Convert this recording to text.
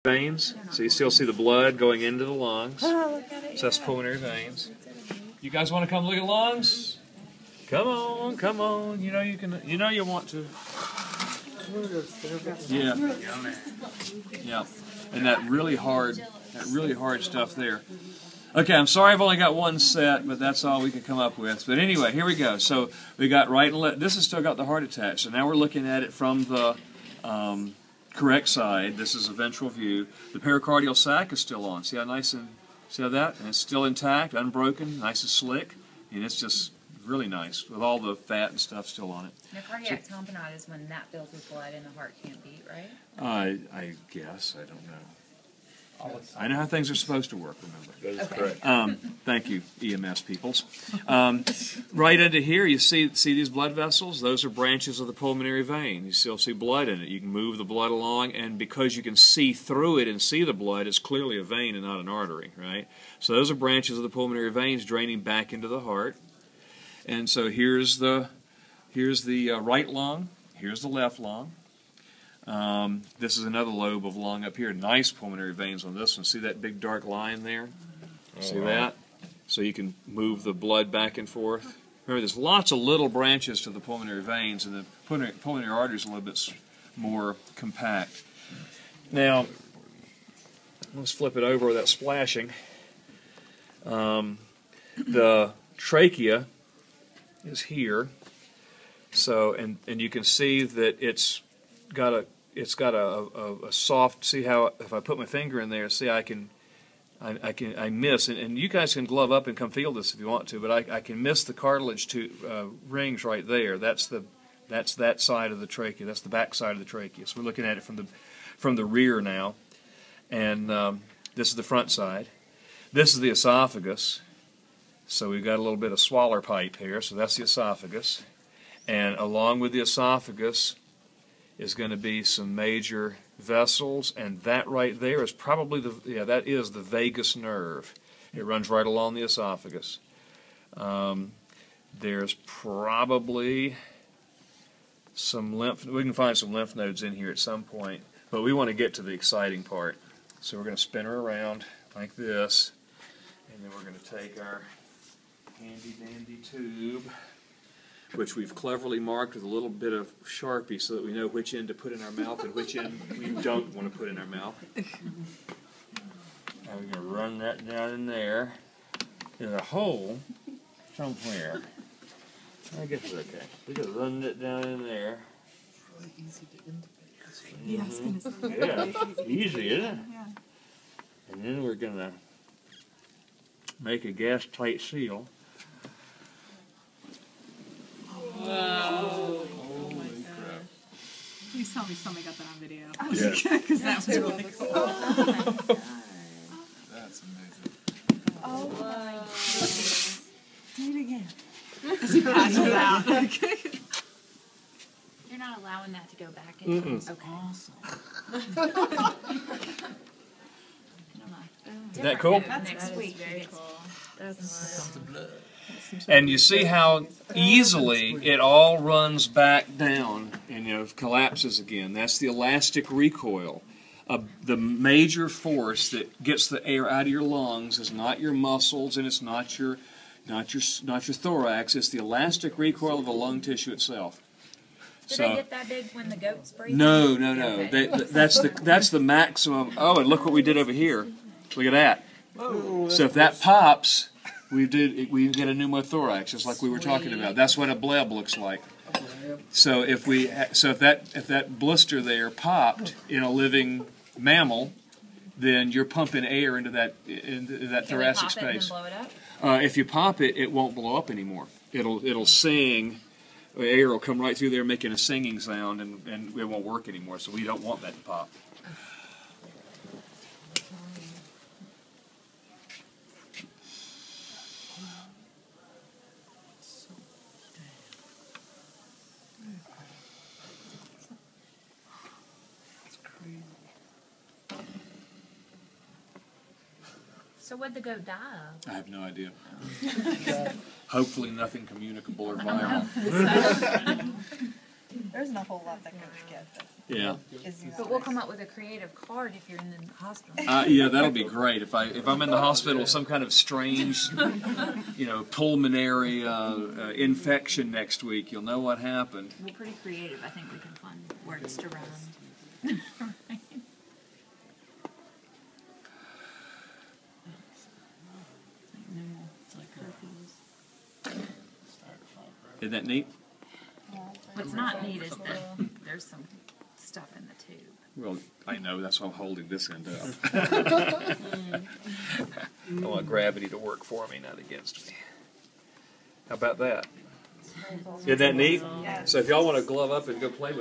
veins, so you still see the blood going into the lungs. So that's pulmonary veins. You guys want to come look at lungs? Come on, come on. You know you can. You know you want to. Yeah, yeah. And that really hard stuff there. Okay, I'm sorry I've only got one set, but that's all we could come up with. But anyway, here we go. So we got right and left. This has still got the heart attached. So now we're looking at it from the correct side. This is a ventral view. The pericardial sac is still on. See how nice and see how that? And it's still intact, unbroken, nice and slick, and it's just really nice with all the fat and stuff still on it. Now, cardiac tamponade is when that fills with blood and the heart can't beat, right? I guess I don't know. I know how things are supposed to work. Remember? That is correct. Thank you, EMS peoples. Right under here, you see these blood vessels? Those are branches of the pulmonary vein. You still see blood in it. You can move the blood along, and because you can see through it and see the blood, it's clearly a vein and not an artery, right? So those are branches of the pulmonary veins draining back into the heart. And so here's the right lung. Here's the left lung. This is another lobe of lung up here. Nice pulmonary veins on this one. See that big dark line there? See that? So you can move the blood back and forth. Remember, there's lots of little branches to the pulmonary veins, and the pulmonary artery is a little bit more compact. Now, let's flip it over without splashing. The trachea is here. So, and you can see that it's got a soft. See how if I put my finger in there, see I miss, and you guys can glove up and come feel this if you want to, but I can miss the cartilage rings right there. That's that side of the trachea. That's the back side of the trachea. So we're looking at it from the rear now, and this is the front side. This is the esophagus. So we've got a little bit of swaller pipe here. So that's the esophagus, and along with the esophagus is going to be some major vessels, and that right there is probably that is the vagus nerve. It runs right along the esophagus. There's probably some we can find some lymph nodes in here at some point, but we want to get to the exciting part. So we're going to spin her around like this, and then we're going to take our handy dandy tube, which we've cleverly marked with a little bit of Sharpie so that we know which end to put in our mouth and which end we don't want to put in our mouth. And we're going to run that down in there. There's a hole somewhere. I guess it's okay. We're going to run it down in there. It's really easy to intubate. Yeah, I was going to say. Yeah, easy, isn't it? Yeah. And then we're going to make a gas-tight seal. Oh my God. Please tell me somebody got that on video. Yes. Because that was really cool. Oh my God. That's amazing. Oh my God. Do it again. As he passes out. You're not allowing that to go back in. Mm-mm. Okay. Awesome. Isn't that cool? That's sweet. Very cool. That's The blood. And you see how easily it all runs back down and collapses again. That's the elastic recoil. The major force that gets the air out of your lungs is not your muscles, and it's not your thorax. It's the elastic recoil of the lung tissue itself. Did they get that big when the goats breathe? No. Okay. That's the maximum. Oh, and look what we did over here. Look at that. Whoa, so if that pops, we get a pneumothorax, just like we were talking about. That's what a bleb looks like. So if that blister there popped in a living mammal, then you're pumping air into that thoracic space. Can we pop it and blow it up? If you pop it, it won't blow up anymore. It'll sing. Air will come right through there, making a singing sound, and it won't work anymore. So we don't want that to pop. So what'd the goat die of? I have no idea. Hopefully nothing communicable or viral. There isn't a whole lot that could get that Yeah. is But we'll come up with a creative card if you're in the hospital. Yeah, that'll be great. If I'm in the hospital with some kind of strange, pulmonary infection next week, you'll know what happened. We're pretty creative. I think we can find words to rhyme. Isn't that neat? What's not neat is that there's some stuff in the tube. Well, I know. That's why I'm holding this end up. I want gravity to work for me, not against me. How about that? Isn't that neat? Yes. So if y'all want to glove up and go play with